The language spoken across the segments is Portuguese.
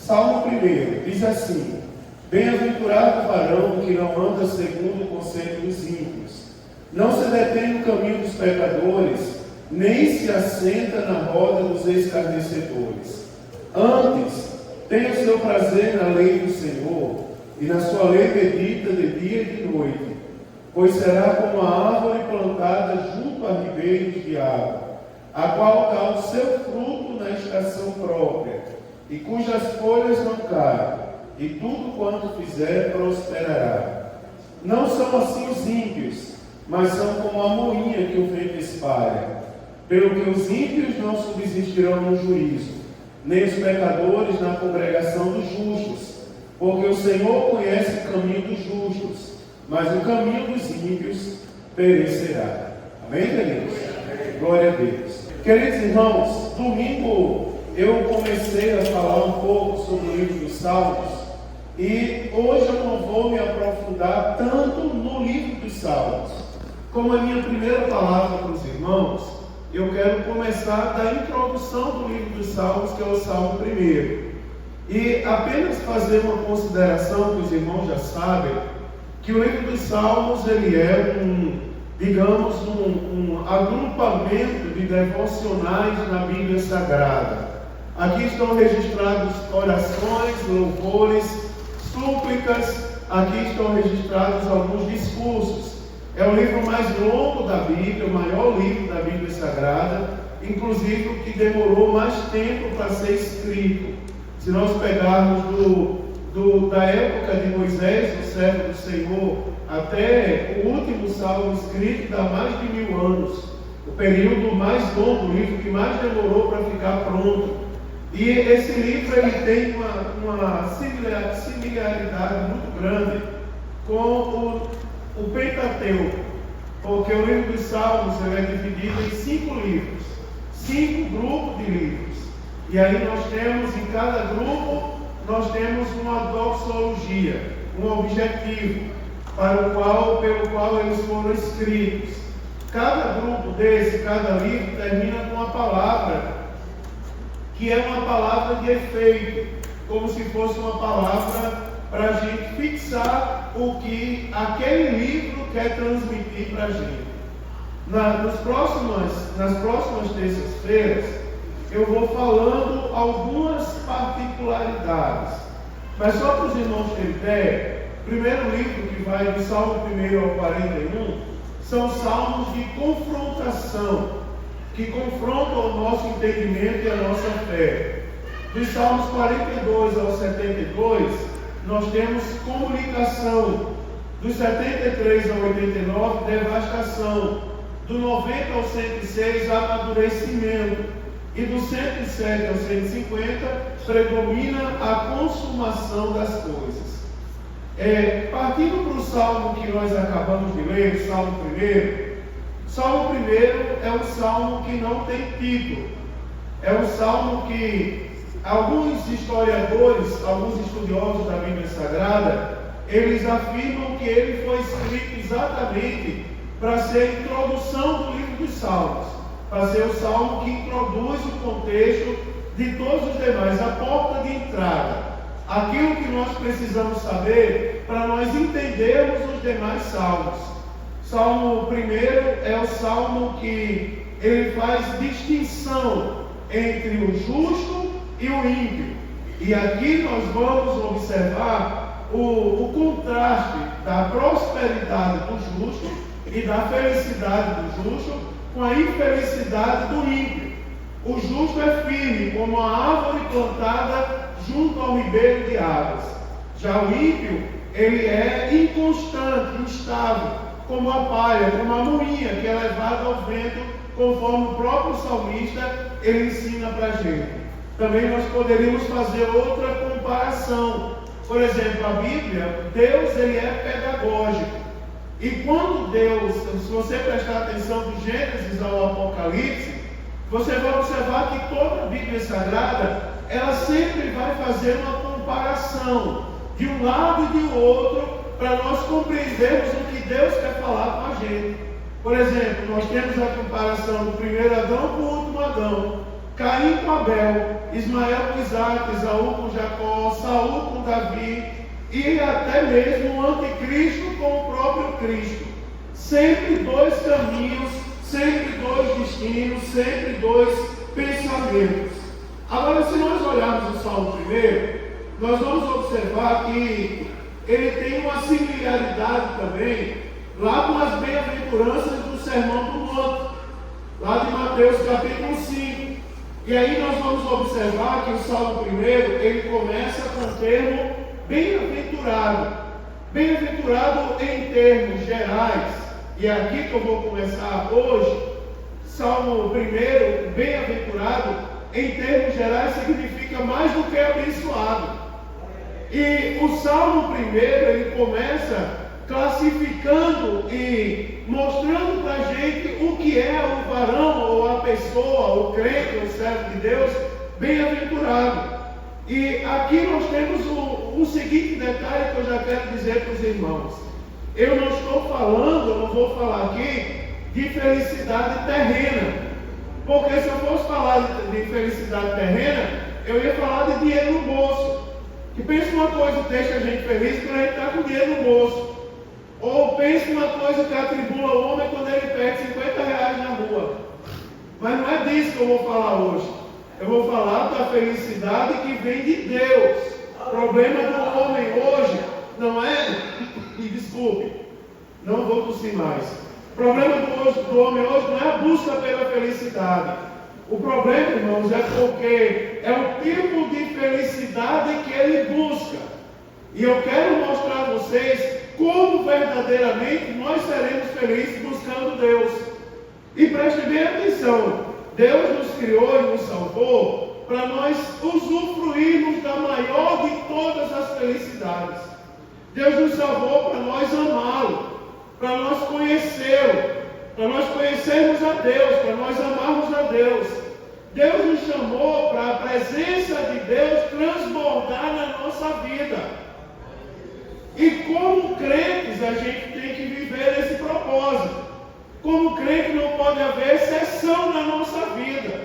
Salmo 1 diz assim: Bem-aventurado o varão que não anda segundo o conselho dos ímpios, não se detém no caminho dos pecadores, nem se assenta na roda dos escarnecedores. Antes, tem o seu prazer na lei do Senhor, e na sua lei medita de dia e de noite, pois será como a árvore plantada junto a ribeiros de água, a qual dá o seu fruto na estação própria, e cujas folhas não caem, e tudo quanto fizer prosperará. Não são assim os ímpios, mas são como a moinha que o vento espalha. Pelo que os ímpios não subsistirão no juízo, nem os pecadores na congregação dos justos, porque o Senhor conhece o caminho dos justos, mas o caminho dos ímpios perecerá. Amém, queridos? Glória a Deus. Queridos irmãos, domingo eu comecei a falar um pouco sobre o livro dos Salmos, e hoje eu não vou me aprofundar tanto no livro dos Salmos. Como a minha primeira palavra para os irmãos, eu quero começar da introdução do livro dos Salmos, que é o Salmo 1. E apenas fazer uma consideração que os irmãos já sabem, que o livro dos Salmos ele é um agrupamento de devocionais na Bíblia Sagrada. Aqui estão registrados orações, louvores, súplicas, aqui estão registrados alguns discursos. É o livro mais longo da Bíblia, o maior livro da Bíblia Sagrada, inclusive o que demorou mais tempo para ser escrito. Se nós pegarmos da época de Moisés, o servo do Senhor, até o último salmo escrito, dá mais de 1000 anos. O período mais longo, o livro que mais demorou para ficar pronto. E esse livro ele tem uma similaridade muito grande com o Pentateuco, porque o livro dos Salmos ele é dividido em 5 livros, 5 grupos de livros. E aí nós temos, em cada grupo, nós temos uma doxologia, um objetivo pelo qual eles foram escritos. Cada grupo desse, cada livro, termina com uma palavra, que é uma palavra de efeito, como se fosse uma palavra para a gente fixar o que aquele livro quer transmitir para a gente. Nas próximas terças-feiras, eu vou falando algumas particularidades. Mas só para os irmãos terem ideia, o primeiro livro, que vai do Salmo 1 ao 41, são salmos de confrontação, que confrontam o nosso entendimento e a nossa fé. Dos Salmos 42 ao 72, nós temos comunicação. Dos 73 ao 89, devastação. Do 90 ao 106, amadurecimento. E do 107 ao 150, predomina a consumação das coisas. Partindo para o salmo que nós acabamos de ler, o Salmo 1. Salmo 1 é um salmo que não tem título. É um salmo que alguns historiadores, alguns estudiosos da Bíblia Sagrada, eles afirmam que ele foi escrito exatamente para ser a introdução do livro dos Salmos, para ser o salmo que introduz o contexto de todos os demais, a porta de entrada, aquilo que nós precisamos saber para nós entendermos os demais salmos. Salmo 1 é o salmo que ele faz distinção entre o justo e o ímpio. E aqui nós vamos observar o contraste da prosperidade do justo e da felicidade do justo com a infelicidade do ímpio. O justo é firme, como a árvore plantada junto ao ribeiro de águas. Já o ímpio, ele é inconstante, instável, como a palha, como a moinha que é levada ao vento, conforme o próprio salmista ele ensina para a gente. Também nós poderíamos fazer outra comparação. Por exemplo, a Bíblia, Deus ele é pedagógico. E quando Deus, se você prestar atenção do Gênesis ao Apocalipse, você vai observar que toda a Bíblia Sagrada, ela sempre vai fazer uma comparação de um lado e de outro, para nós compreendermos o que Deus quer falar com a gente. Por exemplo, nós temos a comparação do primeiro Adão com o último Adão. Caim com Abel, Ismael com Isaac, Esaú com Jacó, Saul com Davi e até mesmo o anticristo com o próprio Cristo. Sempre dois caminhos, sempre dois destinos, sempre dois pensamentos. Agora, se nós olharmos o Salmo primeiro, nós vamos observar que ele tem uma similaridade também lá com as bem-aventuranças do Sermão do Monte, lá de Mateus capítulo 5. E aí nós vamos observar que o Salmo primeiro, ele começa com o termo bem-aventurado. Bem-aventurado em termos gerais. E é aqui que eu vou começar hoje. Salmo primeiro, bem-aventurado, em termos gerais, significa mais do que abençoado. E o Salmo primeiro, ele começa classificando e mostrando para a gente o que é o varão, ou a pessoa, o crente, o servo de Deus, bem-aventurado. E aqui nós temos um seguinte detalhe que eu já quero dizer para os irmãos. Eu não estou falando, eu não vou falar aqui de felicidade terrena. Porque se eu fosse falar de felicidade terrena, eu ia falar de dinheiro no bolso. Que pensa uma coisa que deixa a gente feliz quando a gente está com dinheiro no bolso. Ou pensa uma coisa que atribula o homem quando ele perde R$50 na rua. Mas não é disso que eu vou falar hoje. Eu vou falar da felicidade que vem de Deus. O problema do homem hoje não é... E desculpe, não vou tossir mais. O problema do homem hoje não é a busca pela felicidade. O problema, irmãos, é porque é o tipo de felicidade que ele busca. E eu quero mostrar a vocês como verdadeiramente nós seremos felizes buscando Deus. E prestem bem atenção, Deus nos criou e nos salvou para nós usufruirmos da maior de todas as felicidades. Deus nos salvou para nós amá-lo, para nós conhecê-lo, para nós conhecermos a Deus, para nós amarmos a Deus. Deus nos chamou para a presença de Deus transbordar na nossa vida. E como crentes a gente tem que viver esse propósito. Como crente não pode haver exceção na nossa vida.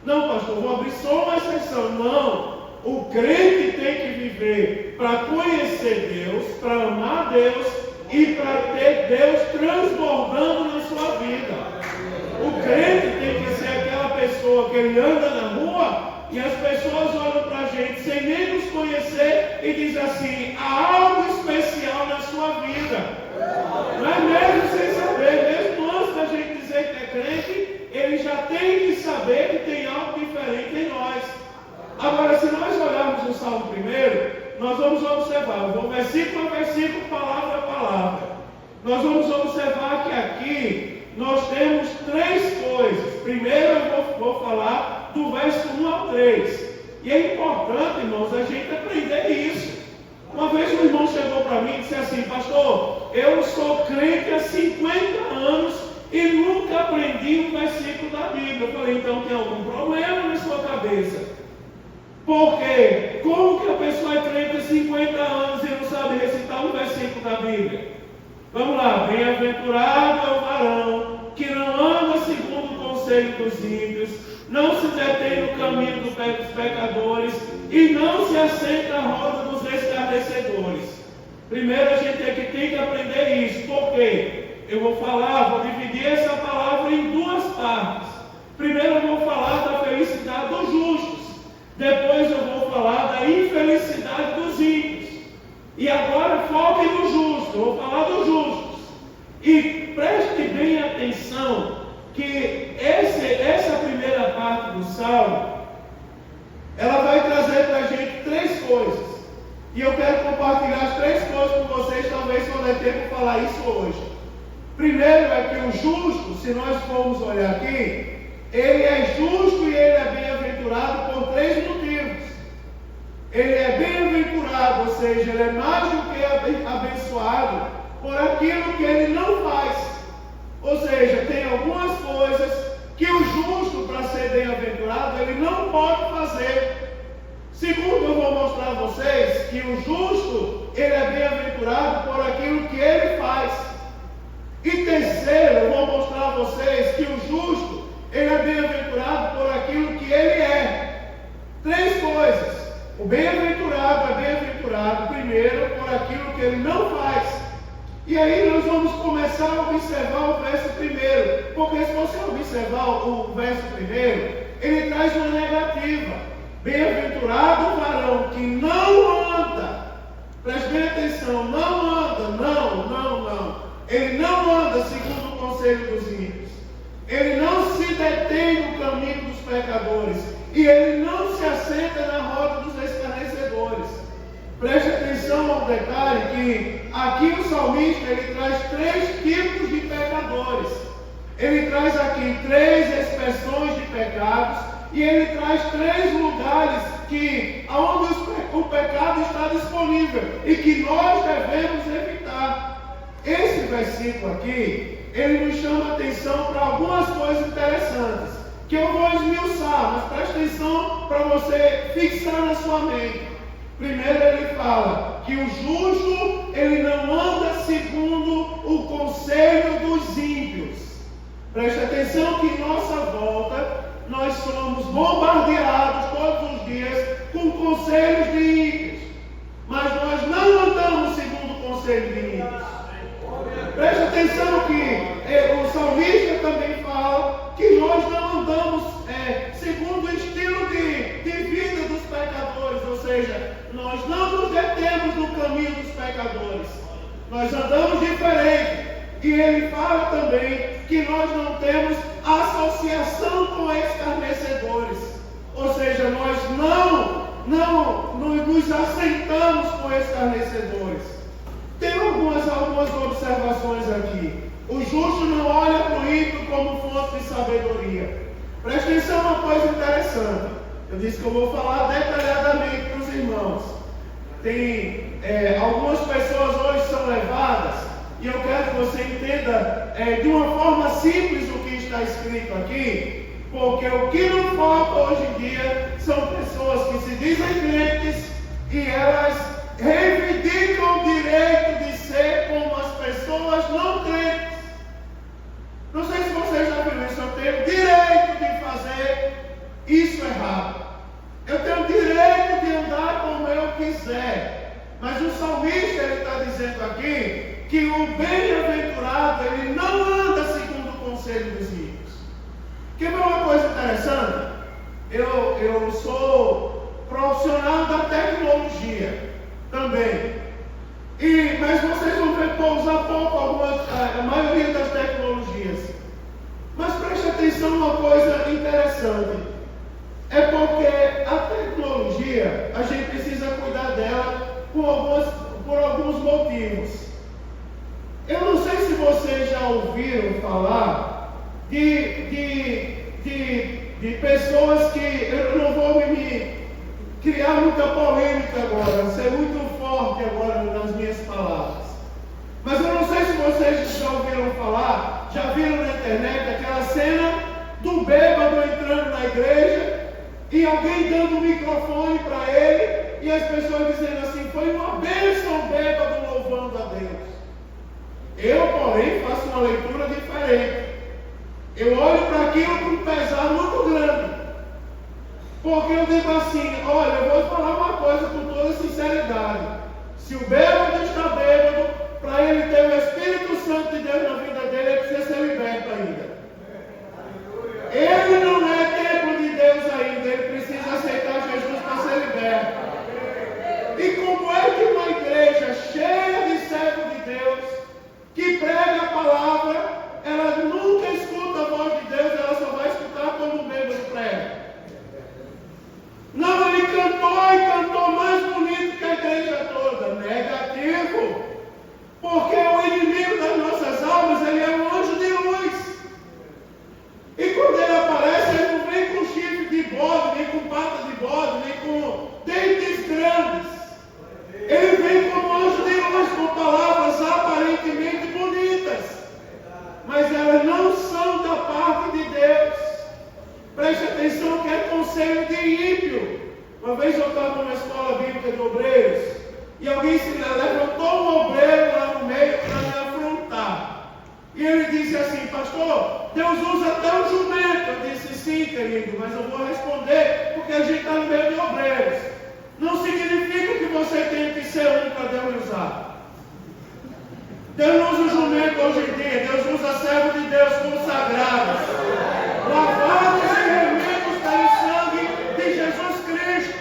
Não, pastor, vou abrir só uma exceção. Não. O crente tem que viver para conhecer Deus, para amar Deus e para ter Deus transbordando na sua vida. O crente tem que ser aquela pessoa que ele anda na rua e as pessoas olham para a gente sem nem nos conhecer e dizem assim: há algo especial na sua vida. Não é mesmo sem saber, mesmo antes da gente dizer que é crente, ele já tem que saber que tem algo diferente em nós. Agora, se nós olharmos o Salmo primeiro, nós vamos observar, eu vou versículo a versículo, palavra a palavra. Nós vamos observar que aqui nós temos três coisas. Primeiro eu vou falar do verso 1 ao 3. E é importante, irmãos, a gente aprender isso. Uma vez um irmão chegou para mim e disse assim: pastor, eu sou crente há 50 anos e nunca aprendi um versículo da Bíblia. Eu falei: então tem algum problema na sua cabeça. Porque como que a pessoa é crente há 50 anos e não sabe recitar um versículo da Bíblia? Vamos lá. Bem-aventurado é o varão que não anda segundo o conselho dos ímpios, não se detém no caminho dos pecadores e não se assenta à roda dos escarnecedores. Primeiro a gente tem que aprender isso. Por quê? Eu vou dividir essa palavra em duas partes. Primeiro eu vou falar da felicidade dos justos. Depois eu vou falar da infelicidade dos ímpios. E agora foquem no justo. Eu vou falar dos justos. E preste bem atenção que essa primeira parte do Salmo, ela vai trazer para a gente três coisas. E eu quero compartilhar as três coisas com vocês, talvez não dê tempo de falar isso hoje. Primeiro é que o justo, se nós formos olhar aqui, ele é justo e ele é bem-aventurado por três motivos. Ele é bem-aventurado, ou seja, ele é mais do que abençoado por aquilo que ele não faz. Ou seja, tem algumas coisas que o justo, para ser bem-aventurado, ele não pode fazer. Segundo, eu vou mostrar a vocês que o justo, ele é bem-aventurado por aquilo que ele faz. E terceiro, eu vou mostrar a vocês que o justo, ele é bem-aventurado por aquilo que ele começar a observar o verso primeiro, porque se você observar o verso primeiro, ele traz uma negativa. Bem-aventurado o varão que não anda, preste bem atenção, não anda, não. Ele não anda segundo o conselho dos ímpios. Ele não se detém no caminho dos pecadores. E ele não se assenta na roda dos escarnecedores. Preste atenção ao detalhe que aqui o salmista ele traz 3 tipos de pecadores. Ele traz aqui 3 expressões de pecados e ele traz 3 lugares onde o pecado está disponível e que nós devemos evitar. Esse versículo aqui, ele nos chama a atenção para algumas coisas interessantes, que eu vou esmiuçar, mas preste atenção para você fixar na sua mente. Primeiro ele fala que o justo, ele não anda segundo o conselho dos ímpios. Preste atenção que em nossa volta, nós somos bombardeados todos os dias com conselhos de ímpios. Mas nós não andamos segundo o conselho de ímpios. Preste atenção que o salmista também fala que nós não andamos segundo o estilo de vida dos pecadores, ou seja, nós não nos detemos no caminho dos pecadores, nós andamos diferente. E ele fala também que nós não temos associação com escarnecedores, ou seja, nós não nos assentamos com escarnecedores. Tem algumas observações aqui. O justo não olha para o ímpio como fonte de sabedoria. Preste atenção a uma coisa interessante. Eu disse que eu vou falar detalhadamente para os irmãos. Tem algumas pessoas hoje são levadas, e eu quero que você entenda de uma forma simples o que está escrito aqui, porque o que não falta hoje em dia são pessoas que se dizem crentes e elas reivindicam o direito de ser como as pessoas não crentes. Não sei se vocês já viram isso. Eu tenho direito de fazer isso errado. Eu tenho direito de andar como eu quiser. Mas o salmista está dizendo aqui que o bem-aventurado ele não anda segundo o conselho dos ímpios. Quer ver uma coisa interessante? Eu sou profissional da tecnologia também. Mas vocês vão ver usar pouco a maioria das tecnologias. Mas preste atenção uma coisa interessante. É porque a tecnologia, a gente precisa cuidar dela por alguns motivos. Eu não sei se vocês já ouviram falar de pessoas que, eu não vou me criar muita polêmica agora, ser muito forte agora nas minhas palavras. Mas eu não sei se vocês já ouviram falar, já viram na internet aquela cena do bêbado entrando na igreja e alguém dando o microfone para ele e as pessoas dizendo assim: foi uma bênção o bêbado louvando a Deus. Eu, porém, faço uma leitura diferente. Eu olho para aquilo com um pesar muito grande. Porque eu digo assim: olha, eu vou falar uma coisa com toda sinceridade. Se o bêbado está bêbado, para ele ter o Espírito Santo de Deus na vida dele, ele precisa ser liberto ainda. Ele não é templo de Deus ainda, ele precisa aceitar Jesus para ser liberto. E como é que uma igreja cheia de servos de Deus, que prega a palavra, ela nunca escuta a voz de Deus, ela só vai escutar quando o bêbado prega? Não, ele cantou e cantou mais bonito que a igreja toda. Negativo. Porque o inimigo das nossas almas, ele é um anjo de luz. E quando ele aparece, ele não vem com chifre de bode, nem com pata de bode, nem com dentes grandes. Ele vem como anjo de luz, com palavras aparentemente bonitas. Mas elas não são da parte de Deus. Preste atenção que é conselho de ímpio. Uma vez eu estava numa escola bíblica de obreiros e alguém se levantou um obreiro lá no meio para me afrontar. E ele disse assim: pastor, Deus usa até o jumento. Eu disse: sim, querido, mas eu vou responder porque a gente está no meio de obreiros. Não significa que você tem que ser um para Deus usar. Deus não usa o jumento hoje em dia, Deus usa servos de Deus consagrados, lavados em remendos pelo sangue de Jesus Cristo.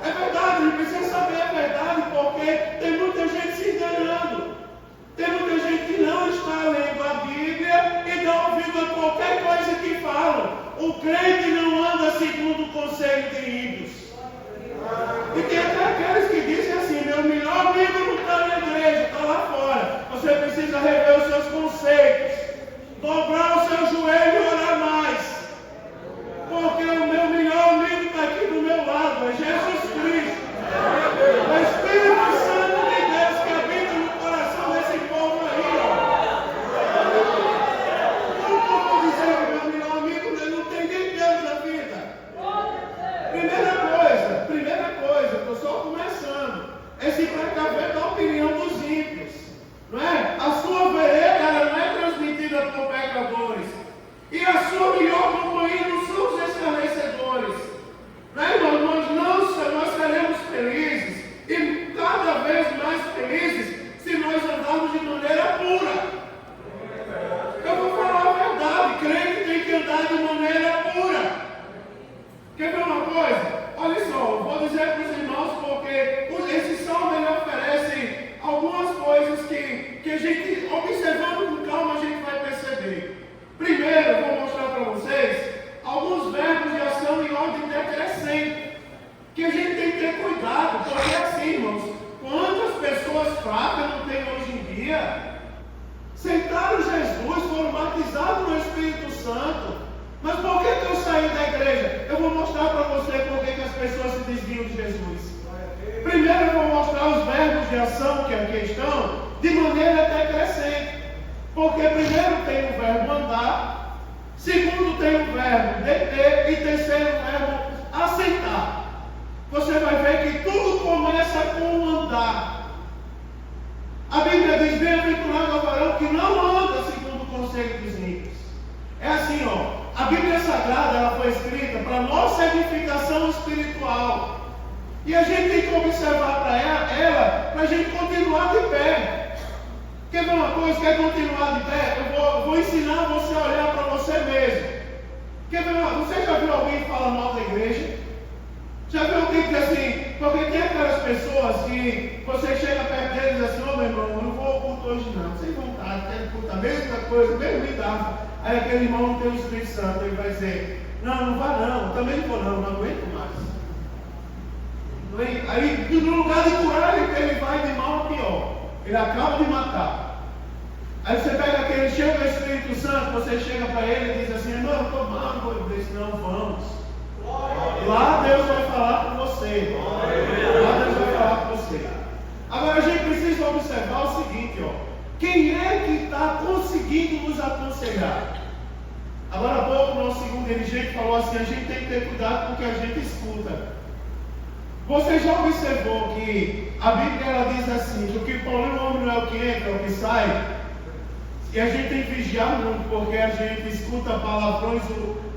É verdade, a gente precisa saber a verdade, porque tem muita gente se enganando. Tem muita gente que não está lendo a Bíblia e dá ouvido a qualquer coisa que falam. O crente não anda segundo o conselho de ímpios. E tem até aqueles que dizem assim: meu melhor amigo não está na igreja, está lá fora. Você precisa rever os seus conceitos, dobrar o seu joelho e orar mais. Porque o meu melhor amigo está aqui do meu lado, é Jesus Cristo. O Espírito Santo de Deus que habita no coração desse povo aí. Como eu vou dizer que meu melhor amigo não tem nem Deus na vida? Primeira coisa, estou só começando, é se precaver da opinião dos ímpios, não é? A sua vereda não é transmitida por pecadores, e a sua melhor companhia não são os escarnecedores, não é, irmãos? Nós seremos felizes, e cada vez mais felizes, se nós andarmos de maneira pura. Eu vou falar a verdade, crente tem que andar de maneira pura. Quer ver uma coisa? Olha só, eu vou dizer para os irmãos, porque esse salmo ele oferece algumas coisas que a gente, observando com calma, a gente vai perceber. Primeiro, eu vou mostrar para vocês alguns verbos de ação em ordem decrescente, que a gente tem que ter cuidado, porque assim, irmãos, quantas pessoas fracas não tem hoje em dia? Aceitaram Jesus, foram batizados no Espírito Santo. Mas por que eu saí da igreja? Eu vou mostrar para você por que as pessoas se desviam de Jesus. Primeiro eu vou mostrar os verbos de ação que aqui estão, de maneira decrescente. Porque primeiro tem o verbo andar, segundo tem o verbo deter e terceiro o verbo aceitar. Você vai ver que tudo começa com o andar. A Bíblia diz: bem-aventurado o varão que não anda segundo o conselho dos ímpios. É assim, ó. A Bíblia Sagrada ela foi escrita para nossa edificação espiritual. E a gente tem que observar para ela para a gente continuar de pé. Quer ver uma coisa? Quer continuar de pé? Eu vou ensinar você a olhar para você mesmo. Quer ver você já viu alguém falar mal da igreja? Já viu alguém que diz assim? Porque tem aquelas pessoas que você chega perto deles e diz assim: ô meu irmão, eu não vou ao culto hoje não. Sem vontade, quero culto a mesma coisa, mesmo me dava. Aí aquele irmão não tem o Espírito Santo, ele vai dizer: não vá não, eu também não vou não aguento mais. Aí no lugar de curar ele vai de mal a pior, ele acaba de matar. Aí você pega aquele cheio do Espírito Santo, você chega para ele e diz assim: não, eu estou mal, ele diz: não, vamos. Lá Deus vai falar com você. Lá Deus vai falar com você. Agora a gente precisa observar o seguinte, ó. Quem é que está conseguindo nos aconselhar? Agora há pouco o nosso segundo dirigente falou assim: a gente tem que ter cuidado com o que a gente escuta. Você já observou que a Bíblia ela diz assim, que o que polui o homem não é o que entra, é o que sai? E a gente tem que vigiar muito, porque a gente escuta palavrões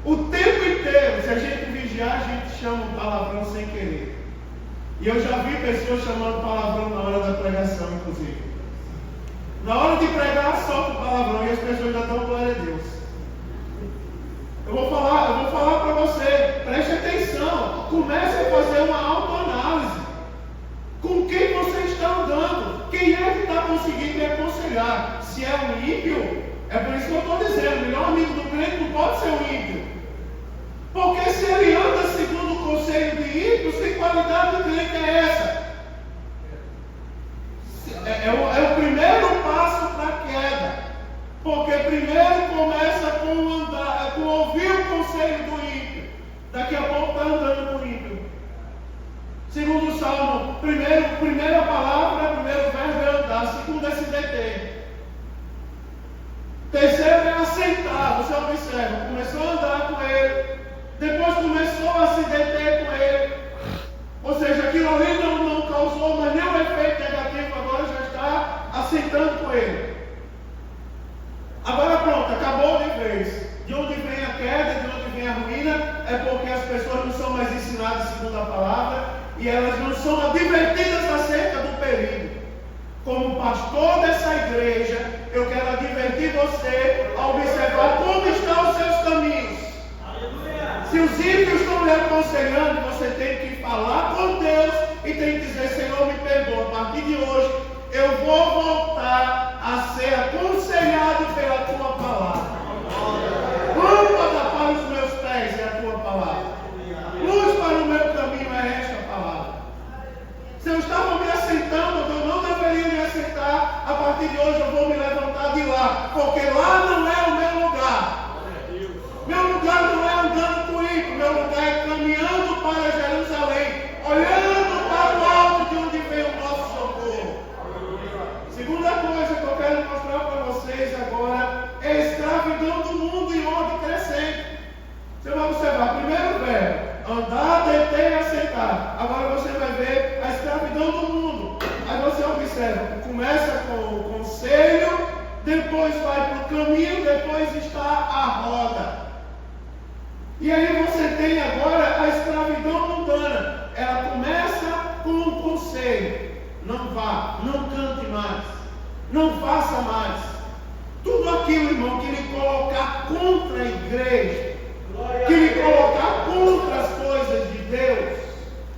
o tempo inteiro. Se a gente vigiar, a gente chama um palavrão sem querer. E eu já vi pessoas chamando palavrão na hora da pregação, inclusive. Na hora de pregar, solta o palavrão e as pessoas já dão glória a Deus. Eu vou falar para você, preste atenção, comece a fazer uma autoanálise. Com quem você está andando? Quem é que está conseguindo me aconselhar? Se é um ímpio, é por isso que eu estou dizendo, o melhor amigo do crente não pode ser um ímpio. Porque se ele anda segundo o conselho de ímpios, que qualidade de crente é essa? É o primeiro passo para a queda. Porque primeiro começa com ouvir o conselho do ímpio. Daqui a pouco está andando com o ímpio. Segundo o Salmo, primeira palavra, primeiro verbo é andar, segundo é se deter. Terceiro é aceitar. Você observa, começou a andar com ele, depois começou a se deter com ele. Ou seja, aquilo ali não causou mais nenhum efeito negativo, agora já está aceitando com ele. Agora pronto, acabou de vez. De onde vem a queda, de onde vem a ruína, é porque as pessoas não são mais ensinadas segundo a palavra e elas não são advertidas acerca do perigo. Como pastor dessa igreja, advertir você a observar como estão os seus caminhos. Se os ímpios estão lhe aconselhando, você tem que falar com Deus e tem que dizer: Senhor, me perdoa, a partir de hoje eu vou voltar a ser aconselhado pela tua palavra. Lâmpada para os meus pés é a tua palavra, luz para o meu caminho é esta palavra. Se eu estava me assentando onde eu não deveria me assentar, a partir de hoje eu vou me levantar de lá, porque lá não é o meu lugar. Meu lugar não é andando com ímpio, meu lugar é caminhando para Jerusalém, olhando para o alto de onde vem o nosso socorro. Segunda coisa que eu quero mostrar para vocês agora é a escravidão do mundo em ordem crescente. Você vai observar, primeiro verbo, andar, deter e assentar. Agora você vai ver a escravidão do mundo. Aí você observa, começa com o conselho, depois vai para o caminho, depois está a roda. E aí você tem agora a escravidão mundana. Ela começa com um conselho: não vá, não cante mais, não faça mais. Tudo aquilo, irmão, que lhe colocar contra a igreja, que lhe colocar contra as coisas de Deus.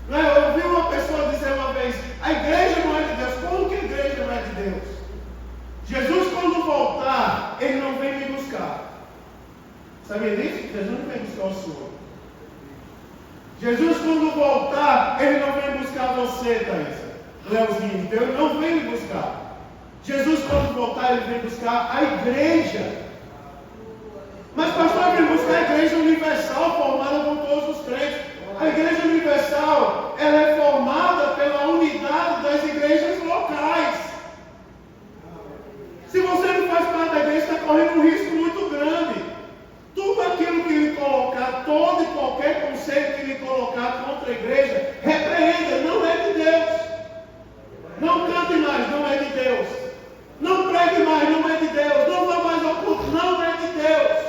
Não é? Eu ouvi uma pessoa dizer uma vez: a igreja não é de Deus. Como que a igreja não é de Deus? Jesus, quando voltar, ele não vem me buscar. Sabia disso? Jesus não vem buscar o senhor. Jesus, quando voltar, ele não vem buscar você, Thaisa, Leozinho. Deus não vem me buscar. Jesus, quando voltar, ele vem buscar a igreja. Mas, pastor, vem buscar a igreja universal, formada com todos os crentes. A igreja universal, ela é formada pela unidade das igrejas locais. Se você não faz parte da igreja, está correndo um risco muito grande. Tudo aquilo que lhe colocar, todo e qualquer conselho que lhe colocar contra a igreja, repreenda, não é de Deus. Não cante mais, não é de Deus. Não pregue mais, não é de Deus. Não vá mais ao culto, não é de Deus.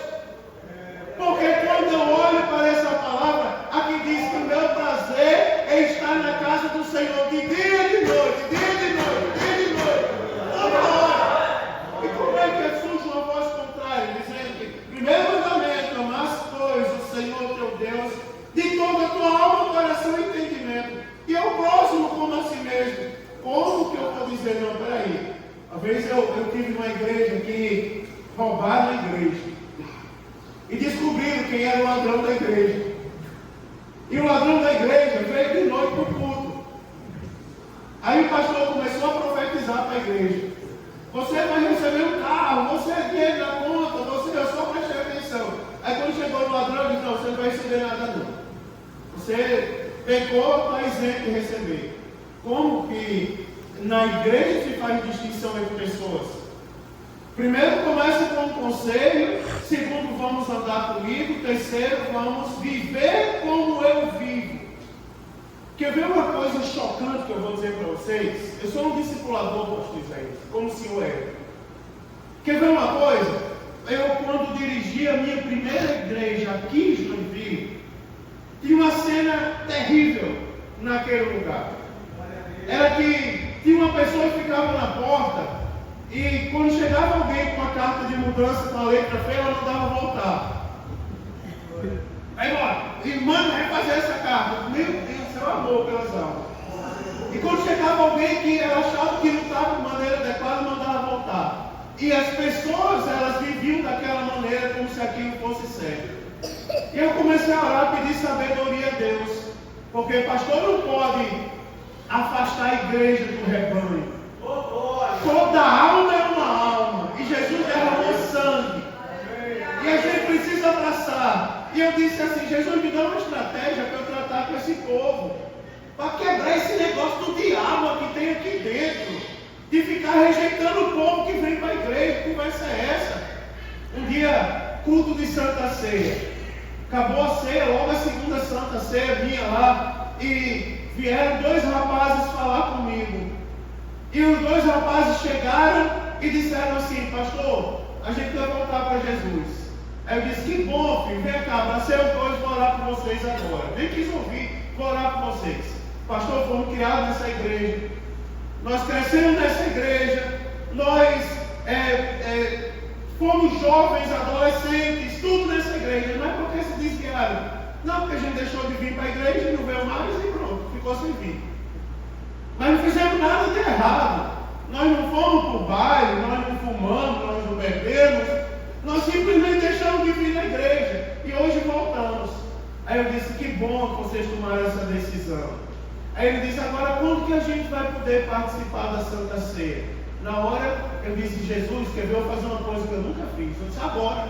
Porque quando eu olho para essa palavra, aqui diz que o meu prazer é estar na casa do Senhor de dia e de noite, dia de noite, dia de noite, toda hora. E como é que surge uma voz contrária, dizendo que primeiro mandamento: amar, pois, o Senhor teu Deus de toda a tua alma, coração e entendimento, e ao próximo como a si mesmo. Como que eu vou dizer? Não, peraí. Uma vez eu tive uma igreja que roubaram a igreja e descobriram quem era o ladrão da igreja. E o ladrão da igreja veio de noite para o culto. Aí o pastor começou a profetizar para a igreja: você vai receber um carro, você é dinheiro na conta, eu só prestei atenção. Aí quando chegou o ladrão, ele disse: não, você não vai receber nada não. Você pecou, está isento de receber. Como que na igreja se faz distinção entre pessoas? Primeiro começa com um conselho, segundo, vamos andar comigo, terceiro, vamos viver como eu vivo. Quer ver uma coisa chocante que eu vou dizer para vocês? Eu sou um discipulador, pastor Isaías, como o senhor é. Quer ver uma coisa? Eu, quando dirigi a minha primeira igreja aqui em Joinville, tinha uma cena terrível naquele lugar. Era que tinha uma pessoa que ficava na porta e quando chegava alguém com uma carta de mudança com a letra feia, ela mandava voltar. Aí, ó, e manda refazer essa carta. Meu Deus, seu amor pelas almas. E quando chegava alguém que ela achava que não estava de maneira adequada, mandava voltar. E as pessoas, elas viviam daquela maneira como se aquilo fosse sério. E eu comecei a orar, pedir sabedoria a Deus. Porque pastor não pode afastar a igreja do rebanho. Toda alma é uma alma. E Jesus derramou sangue. E a gente precisa abraçar. E eu disse assim: Jesus, me dá uma estratégia para eu tratar com esse povo, para quebrar esse negócio do diabo que tem aqui dentro, de ficar rejeitando o povo que vem para a igreja. Que conversa é essa? Um dia, culto de Santa Ceia. Acabou a ceia, logo a segunda Santa Ceia vinha lá e vieram dois rapazes falar comigo. E os dois rapazes chegaram e disseram assim: pastor, a gente vai voltar para Jesus. Aí eu disse: que bom, filho, vem cá, abracei os dois, vou orar por vocês agora. Nem quis ouvir, vou orar por vocês. Pastor, fomos criados nessa igreja, nós crescemos nessa igreja, nós fomos jovens, adolescentes, tudo nessa igreja. Mas por que se desviaram? Não, porque a gente deixou de vir para a igreja e não veio mais e pronto, ficou sem vir. Mas não fizemos nada de errado. Nós não fomos para o baile, nós não fumamos, nós não bebemos. Nós simplesmente deixamos de vir na igreja. E hoje voltamos. Aí eu disse, que bom que vocês tomaram essa decisão. Aí ele disse, agora quando que a gente vai poder participar da Santa Ceia? Na hora eu disse, Jesus, quer ver eu fazer uma coisa que eu nunca fiz? Eu disse, agora.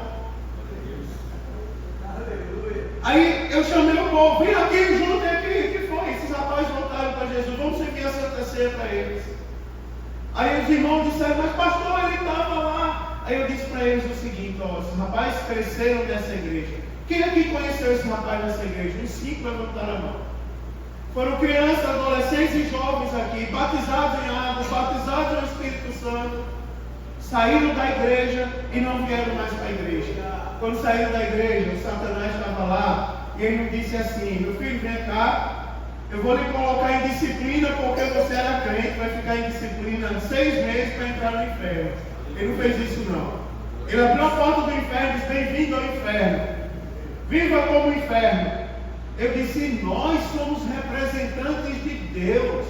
Aí eu chamei o povo, vem aqui, junto aqui, o que foi? Esses rapazes voltaram para Jesus, vamos servir a Santa Ceia para eles. Aí os irmãos disseram, mas pastor, ele estava lá. Aí eu disse para eles o seguinte, ó, esses rapazes cresceram nessa igreja. Quem aqui conheceu esse rapaz nessa igreja? Os 5 levantaram a mão. Foram crianças, adolescentes e jovens aqui, batizados em água, batizados no Espírito Santo, saíram da igreja e não vieram mais para a igreja. Quando saíram da igreja, o Satanás estava lá e ele me disse assim, meu filho, vem cá, eu vou lhe colocar em disciplina porque você era crente, vai ficar em disciplina 6 meses para entrar no inferno. Ele não fez isso não. Ele abriu a porta do inferno e disse, bem-vindo ao inferno. Viva como inferno. Eu disse, nós somos representantes de Deus.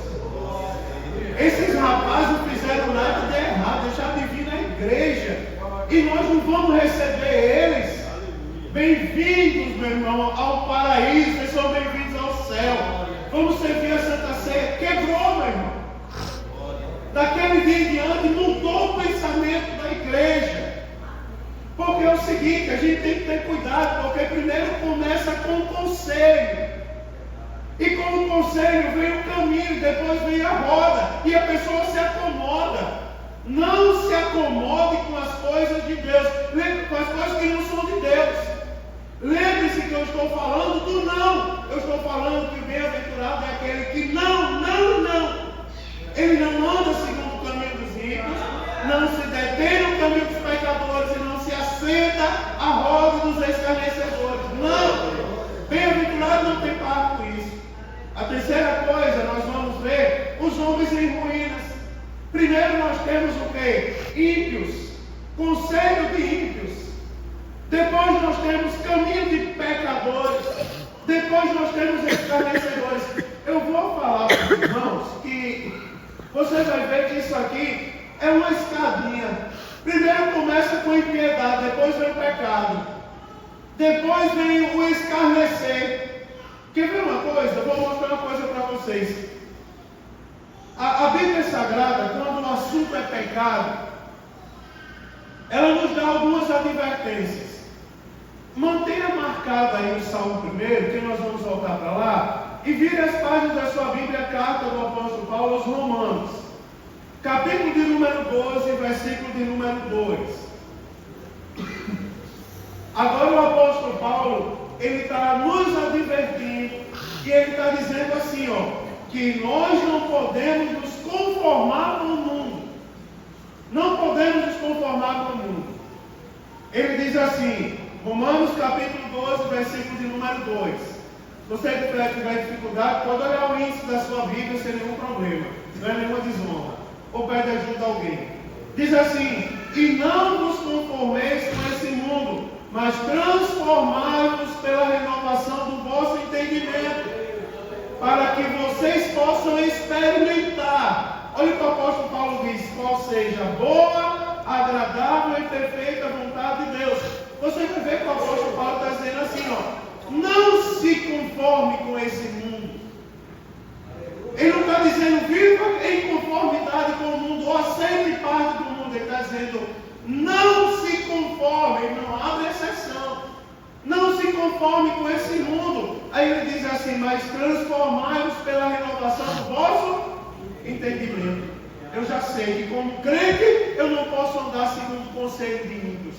Esses rapazes não fizeram nada de errado, deixaram de vir na igreja. E nós não vamos receber eles. Bem-vindos, meu irmão, ao paraíso. Vocês são bem-vindos ao céu. Vamos servir a Santa Ceia. Quebrou, meu irmão. Daquele dia em diante mudou o pensamento da igreja. Porque é o seguinte, a gente tem que ter cuidado, porque primeiro começa com o conselho. E com o conselho vem o caminho, depois vem a roda. E a pessoa se acomoda. Não se acomode com as coisas de Deus. Com as coisas que não são de Deus. Lembre-se que eu estou falando do não. Eu estou falando que o bem-aventurado é aquele que não. Ele não anda segundo o caminho dos ímpios, não se detém no caminho dos pecadores e não se assenta à roda dos escarnecedores. Não! Bem-aventurado não tem parte com isso. A terceira coisa, nós vamos ver os homens em ruínas. Primeiro nós temos o quê? Ímpios. Conselho de ímpios. Depois nós temos caminho de pecadores. Depois nós temos escarnecedores. Eu vou falar para os irmãos que você vai ver que isso aqui é uma escadinha. Primeiro começa com impiedade, depois vem o pecado. Depois vem o escarnecer. Quer ver uma coisa? Eu vou mostrar uma coisa para vocês. A Bíblia Sagrada, quando o assunto é pecado, ela nos dá algumas advertências. Mantenha marcado aí o Salmo 1, que nós vamos voltar para lá, e vire as páginas da sua Bíblia, a carta do apóstolo Paulo aos Romanos. Capítulo de número 12, versículo de número 2. Agora o apóstolo Paulo, ele está nos advertindo, e ele está dizendo assim, ó, que nós não podemos nos conformar com o mundo. Não podemos nos conformar com o mundo. Ele diz assim, Romanos capítulo 12, versículo de número 2. Se você tiver dificuldade, pode olhar o índice da sua Bíblia sem nenhum problema. Não é nenhuma desonra. Ou pede ajuda a alguém. Diz assim, e não vos conformeis com esse mundo, mas transformai-vos pela renovação do vosso entendimento, para que vocês possam experimentar. Olha o que o apóstolo Paulo diz, qual seja a boa, agradável e perfeita vontade de Deus. Você vai ver que o apóstolo Paulo está dizendo assim, ó, não se conforme com esse mundo. Ele não está dizendo viva em conformidade com o mundo, ou aceite parte do mundo. Ele está dizendo não se conforme, não abre exceção. Não se conforme com esse mundo. Aí ele diz assim, mas transformai-vos pela renovação do vosso entendimento. Eu já sei que como crente eu não posso andar segundo o conselho de ímpios,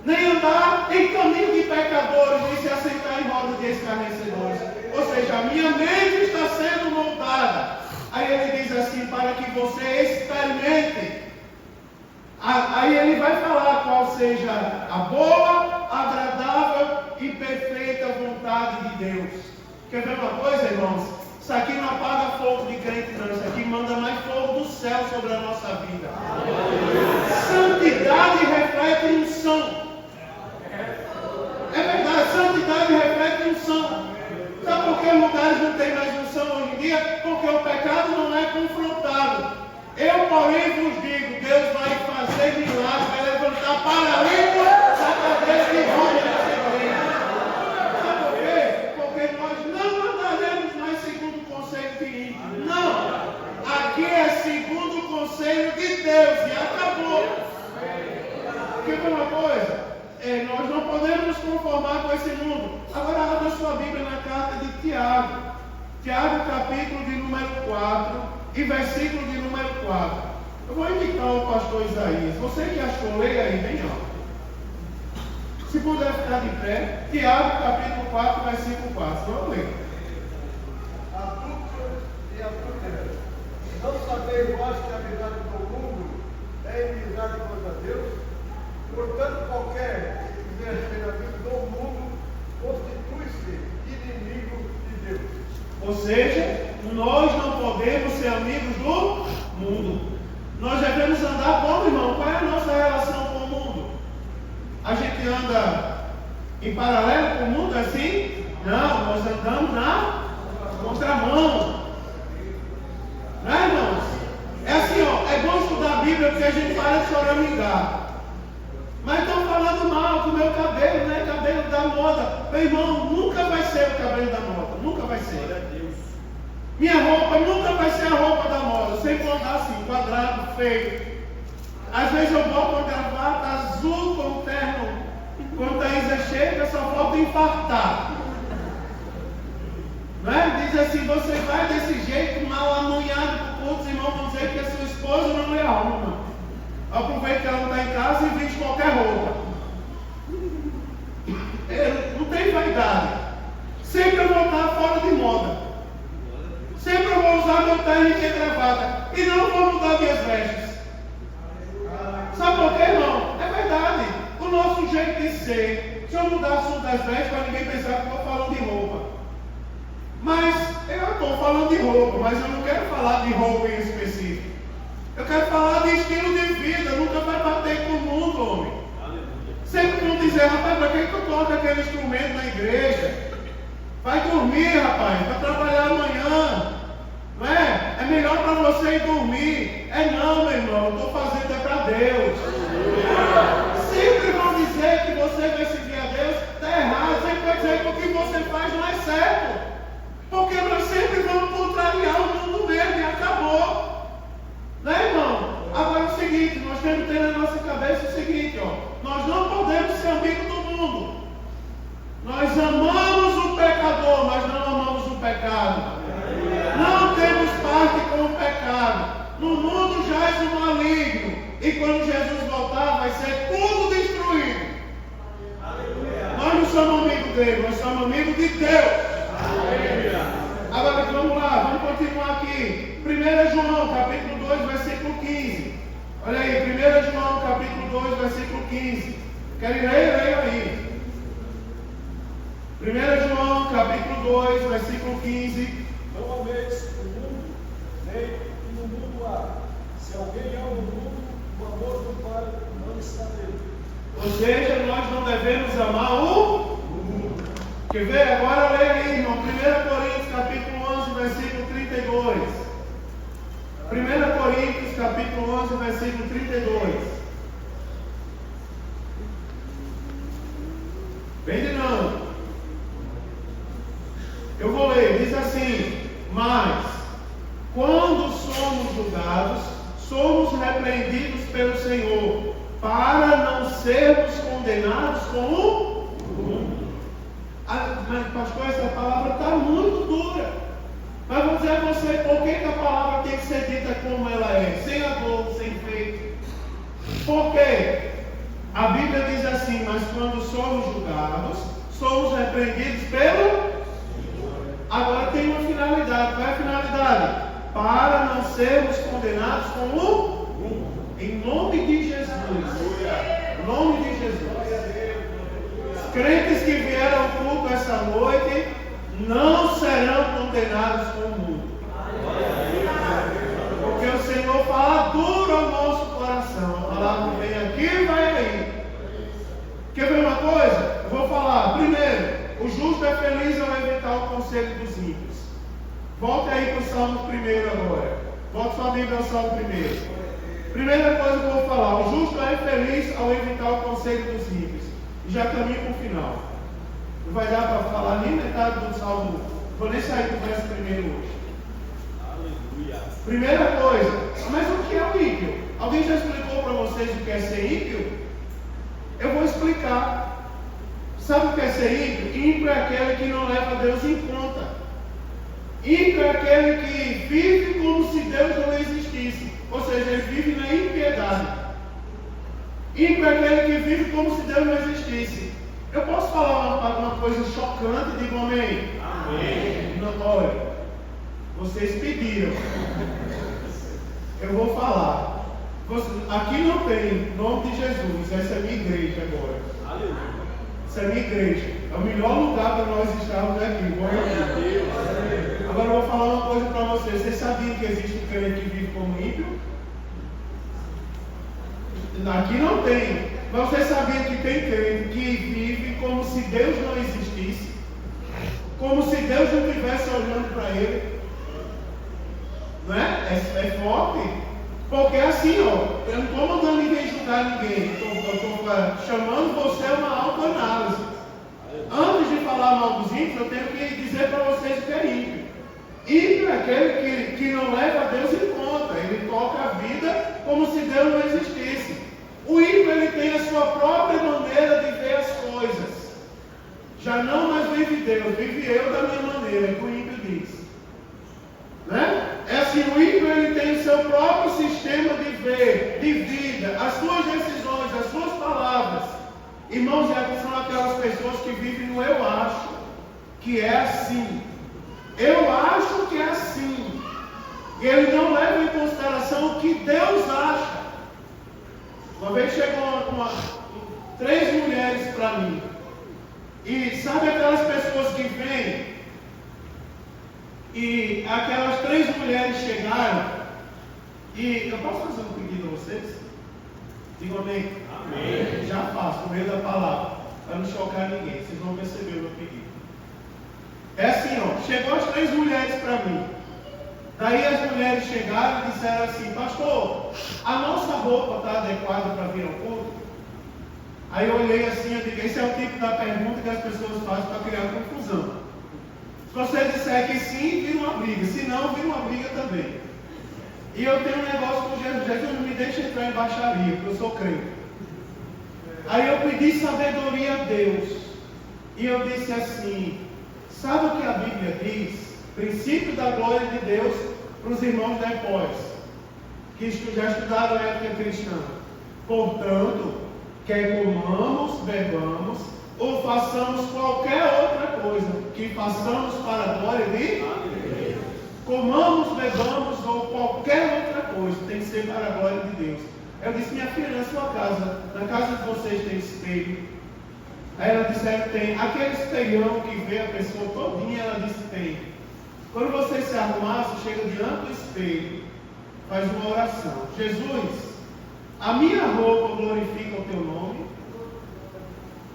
nem andar em caminho de pecadores, nem se assentar em roda de escarnecedores. Ou seja, a minha mente está sendo moldada. Aí ele diz assim, para que você experimente. Aí ele vai falar qual seja a boa, agradável e perfeita vontade de Deus. Quer ver uma coisa, irmãos? Isso aqui não apaga fogo de crente, não. Isso aqui manda mais fogo do céu sobre a nossa vida. Santidade reflete unção. É verdade, santidade reflete unção. Sabe por que os lugares não têm mais unção hoje em dia? Porque o pecado não é confrontado. Eu, porém, vos digo, Deus vai fazer milagre, vai levantar paralítico da cadeira de roda dessa igreja. Sabe por quê? Porque nós não andaremos mais segundo o conselho de ímpio. Não! Aqui é segundo o conselho de Deus e acabou. Porque uma coisa, nós não podemos nos conformar com esse mundo. Agora abra sua Bíblia na carta de Tiago. Tiago, capítulo de número 4 e versículo de número 4. Eu vou indicar o pastor Isaías. Você que achou, leia aí bem alto. Se puder ficar de pé, Tiago, capítulo 4, versículo 4. Vamos ler. Adúlteros e adúlteras, não sabeis vós que a amizade do mundo é inimizade contra Deus? Portanto, qualquer que quiser ser amigo do mundo, constitui-se inimigo de Deus. Ou seja, nós não podemos ser amigos do mundo. Nós devemos andar como, irmão? Qual é a nossa relação com o mundo? A gente anda em paralelo com o mundo assim? Não, nós andamos na contramão. Não é, irmãos? É assim, ó, é bom estudar a Bíblia porque a gente para de choramingar. Mas estão falando mal do meu cabelo, né? Cabelo da moda. Meu irmão, nunca vai ser o cabelo da moda. Nunca vai ser. Minha roupa nunca vai ser a roupa da moda. Sempre vou andar assim, quadrado, feio. Às vezes eu boto uma gravata azul com o terno. Quando a Isa chega, só falta infartar. Não é? Diz assim, você vai desse jeito, mal amunhado para o culto, os irmãos vão dizer que a sua esposa não lhe arruma. Aproveita que ela não está em casa e veste qualquer roupa. Não tem vaidade. Sempre eu vou estar fora de moda. Sempre eu vou usar meu terno e gravata. E não vou mudar minhas vestes. Sabe por quê, irmão? É verdade. O nosso jeito de ser. Se eu mudar o assunto das vestes, para ninguém pensar que eu estou falando de roupa. Mas eu estou falando de roupa, mas eu não quero falar de roupa em específico. Eu quero falar de estilo de vida. Nunca vai bater com o mundo, homem. Sempre vão dizer, rapaz, para que tu toca aquele instrumento na igreja? Vai dormir, rapaz, vai trabalhar amanhã. Não é? É melhor para você ir dormir. É não, meu irmão, eu estou fazendo é para Deus. Sempre vão dizer que você vai seguir a Deus, está errado. Sempre vai dizer que o que você faz não é certo. Porque nós sempre vamos contrariar o mundo mesmo e acabou. Né, irmão? Agora é o seguinte, nós temos que ter na nossa cabeça o seguinte, ó. Nós não podemos ser amigos do mundo. Nós amamos o pecador, mas não amamos o pecado. Não temos parte com o pecado. No mundo jaz o maligno. E quando Jesus voltar, vai ser tudo destruído. Nós não somos amigos dele, nós somos amigos de Deus. Agora vamos lá, vamos continuar aqui. 1 João, capítulo 2, versículo 15. Olha aí, 1 João, capítulo 2, versículo 15. Querem ler? Leia aí. 1 João, capítulo 2, versículo 15. Não ameis o mundo, nem que no mundo há. Se alguém ama o mundo, o amor do Pai não está nele. Ou seja, nós não devemos amar o mundo. Quer ver? Agora leia aí, irmão. 1 Coríntios, capítulo 11, versículo 32. 1 Coríntios, capítulo 11, versículo 32. Bem dinâmico. Eu vou ler, diz assim: mas, quando somos julgados, somos repreendidos pelo Senhor, para não sermos condenados com o mundo. Mas, pastor, essa palavra está muito dura. Mas vou dizer a você, por que a palavra tem que ser dita como ela é? Sem a dor, sem feito. Por quê? A Bíblia diz assim, mas quando somos julgados, somos repreendidos pelo... Agora tem uma finalidade. Qual é a finalidade? Para não sermos condenados com o mundo. Em nome de Jesus. Em nome de Jesus. Os crentes que vieram ao culto essa noite não serão condenados com o mundo. Porque o Senhor fala duro ao nosso coração. coração. A palavra vem aqui e vai aí. Quer ver uma coisa? Eu vou falar. Primeiro, o justo é feliz ao evitar o conselho dos ímpios. Volte aí para o Salmo 1 agora. Volte sua Bíblia ao Salmo 1. Primeira coisa que eu vou falar. O justo é feliz ao evitar o conselho dos ímpios. E já caminho para o final. Não vai dar para falar nem metade do Salmo. Vou nem sair do verso 1 hoje. Aleluia. Primeira coisa. Mas o que é o ímpio? Alguém já explicou para vocês o que é ser ímpio? Eu vou explicar. Sabe o que é ser ímpio? Ímpio é aquele que não leva Deus em conta. Ímpio é aquele que vive como se Deus não existisse. Ou seja, ele vive na impiedade. Ímpio é aquele que vive como se Deus não existisse. Eu posso falar uma coisa chocante? Digo amém. Amém. Não, olha, vocês pediram. Eu vou falar. Aqui não tem nome de Jesus. Essa é a minha igreja agora. Aleluia. Essa é a minha igreja. É o melhor lugar para nós estarmos aqui. Glória a Deus. Agora eu vou falar uma coisa para vocês. Vocês sabiam que existe um crente que vive como ímpio? Aqui não tem. Mas vocês sabiam que tem crente que vive como se Deus não existisse? Como se Deus não estivesse olhando para ele? Não é? É forte. Porque assim, ó, eu não estou mandando ninguém julgar ninguém. Eu estou chamando você a uma autoanálise. Antes de falar mal dos ímpios, eu tenho que dizer para vocês o que é ímpio. Ímpio é aquele que não leva Deus em conta. Ele toca a vida como se Deus não existisse. O ímpio, ele tem a sua própria maneira de ver as coisas. Já não mais vive Deus, vive eu da minha maneira, é o que o ímpio diz. Né? É assim, o ímpio, ele tem o seu próprio sistema de ver, de vida, as suas decisões, as suas palavras. Irmãos, são aquelas pessoas que vivem no eu acho, que é assim. Eu acho que é assim. E ele não leva em consideração o que Deus acha. Uma vez chegou 3 mulheres para mim. E sabe aquelas pessoas que vêm? E aquelas 3 mulheres chegaram. E eu posso fazer um pedido a vocês? Digam amém. Amém. Já faço, no meio da palavra. Para não chocar ninguém. Vocês vão perceber o meu pedido. É assim, ó. Chegou as 3 mulheres para mim. Daí as mulheres chegaram e disseram assim: pastor, a nossa roupa está adequada para vir ao culto? Aí eu olhei assim e digo: esse é o tipo da pergunta que as pessoas fazem para criar confusão. Se você disser que sim, vira uma briga. Se não, vira uma briga também. E eu tenho um negócio com Jesus: Jesus não me deixa entrar em baixaria, porque eu sou crente. Aí eu pedi sabedoria a Deus. E eu disse assim: sabe o que a Bíblia diz? Princípio da glória de Deus para os irmãos da Epós, que já estudaram a ética cristã. Portanto, quer comamos, bebamos, ou façamos qualquer outra coisa, que façamos para a glória de Deus. Comamos, bebamos, ou qualquer outra coisa, tem que ser para a glória de Deus. Eu disse: minha filha, na sua casa, na casa de vocês tem espelho? Aí ela disse: tem. Aquele espelhão que vê a pessoa todinha, ela disse: tem. Quando você se arrumar, você chega diante do espelho, faz uma oração: Jesus, a minha roupa glorifica o teu nome.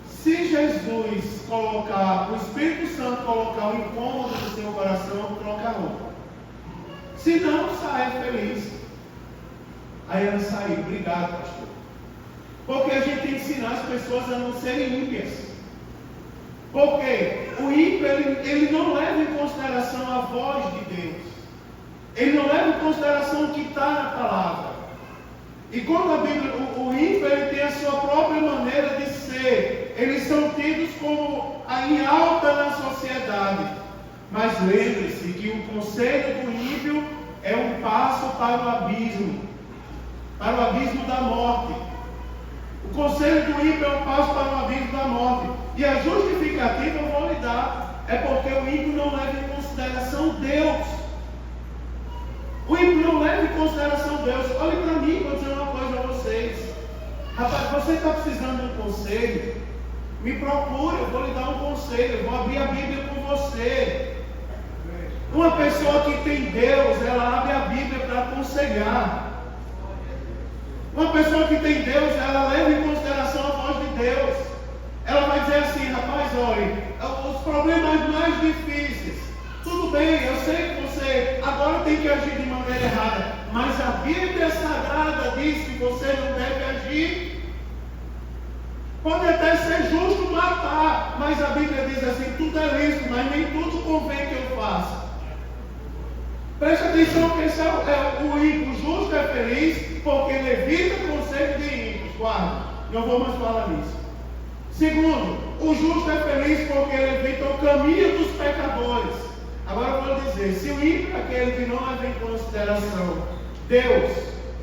Se Jesus colocar, o Espírito Santo colocar o incômodo do seu coração, troca a roupa. Se não, sai feliz. Aí ela saiu: obrigado, pastor. Porque a gente tem que ensinar as pessoas a não serem ímpias. Porque o ímpio, ele não leva em consideração a voz de Deus. Ele não leva em consideração o que está na palavra. E quando a Bíblia, o ímpio, ele tem a sua própria maneira de ser. Eles são tidos como em alta na sociedade. Mas lembre-se que o conselho do ímpio é um passo para o abismo da morte. O conselho do ímpio é um passo para o abismo da morte. E a justificativa eu vou lhe dar: é porque o ímpio não leva em consideração Deus. O ímpio não leva em consideração Deus. Olhe para mim, vou dizer uma coisa a vocês. Rapaz, você está precisando de um conselho? Me procure, eu vou lhe dar um conselho. Eu vou abrir a Bíblia com você. Uma pessoa que tem Deus, ela abre a Bíblia para aconselhar. Uma pessoa que tem Deus, ela leva em consideração a voz de Deus. Ela vai dizer assim: rapaz, olha, os problemas mais difíceis, tudo bem, eu sei que você agora tem que agir de maneira errada, mas a Bíblia Sagrada diz que você não deve agir. Pode até ser justo matar, mas a Bíblia diz assim: tudo é lícito, mas nem tudo convém que eu faça. Preste atenção que esse o ímpio justo é feliz porque ele evita o conselho de ímpios. Guarda, não vou mais falar nisso. Segundo, o justo é feliz porque ele evita o caminho dos pecadores. Agora eu vou dizer, se o ímpio é aquele que não leva em consideração Deus,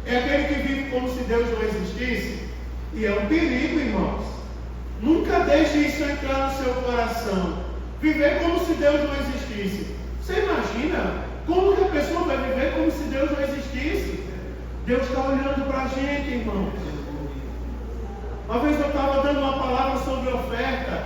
é aquele que vive como se Deus não existisse, e é um perigo, irmãos. Nunca deixe isso entrar no seu coração. Viver como se Deus não existisse. Você imagina como que a pessoa vai viver como se Deus não existisse? Deus está olhando para a gente, irmãos. Uma vez eu estava dando uma palavra sobre oferta,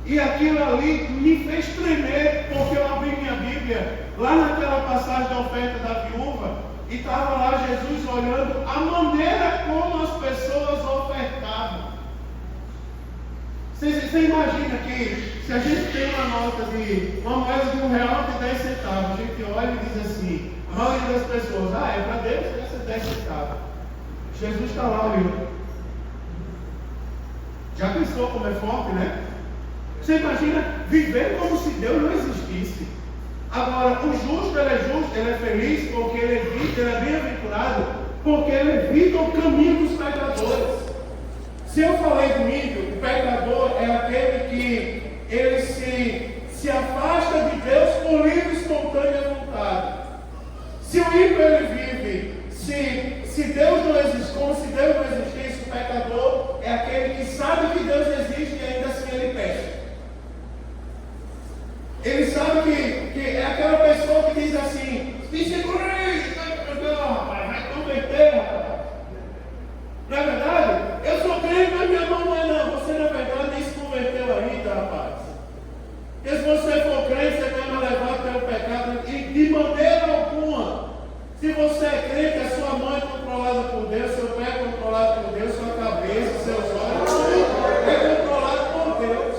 e aquilo ali me fez tremer, porque eu abri minha Bíblia, lá naquela passagem da oferta da viúva, e estava lá Jesus olhando a maneira como as pessoas ofertavam. Você imagina que se a gente tem uma moeda de R$1 de 10 centavos, a gente olha e diz assim, a maioria das pessoas, é para Deus essa 10 centavos. Jesus está lá olhando. Já pensou como é forte, né? Você imagina viver como se Deus não existisse. Agora, o justo, ele é feliz porque ele evita, ele é bem-aventurado porque ele evita o caminho dos pecadores. Se eu falei do ímpio, o pecador é aquele que ele se afasta de Deus por livre e espontânea vontade. Se o ímpio ele vive, se Deus não existe, como se Deus não existisse, o pecador é aquele que sabe que Deus existe e ainda assim ele peca. Ele sabe que é aquela pessoa que diz assim, me segura aí, rapaz, vai converter, rapaz. Não é verdade? Eu sou crente, mas minha mão não é não. Você na verdade nem se converteu ainda, rapaz. Porque se você for crente, você vai me levar pelo pecado. E de maneira alguma, se você é crente, a sua mão é controlada por Deus, seu pé é controlado por Deus, sua cabeça, seus olhos, tudo é controlado por Deus.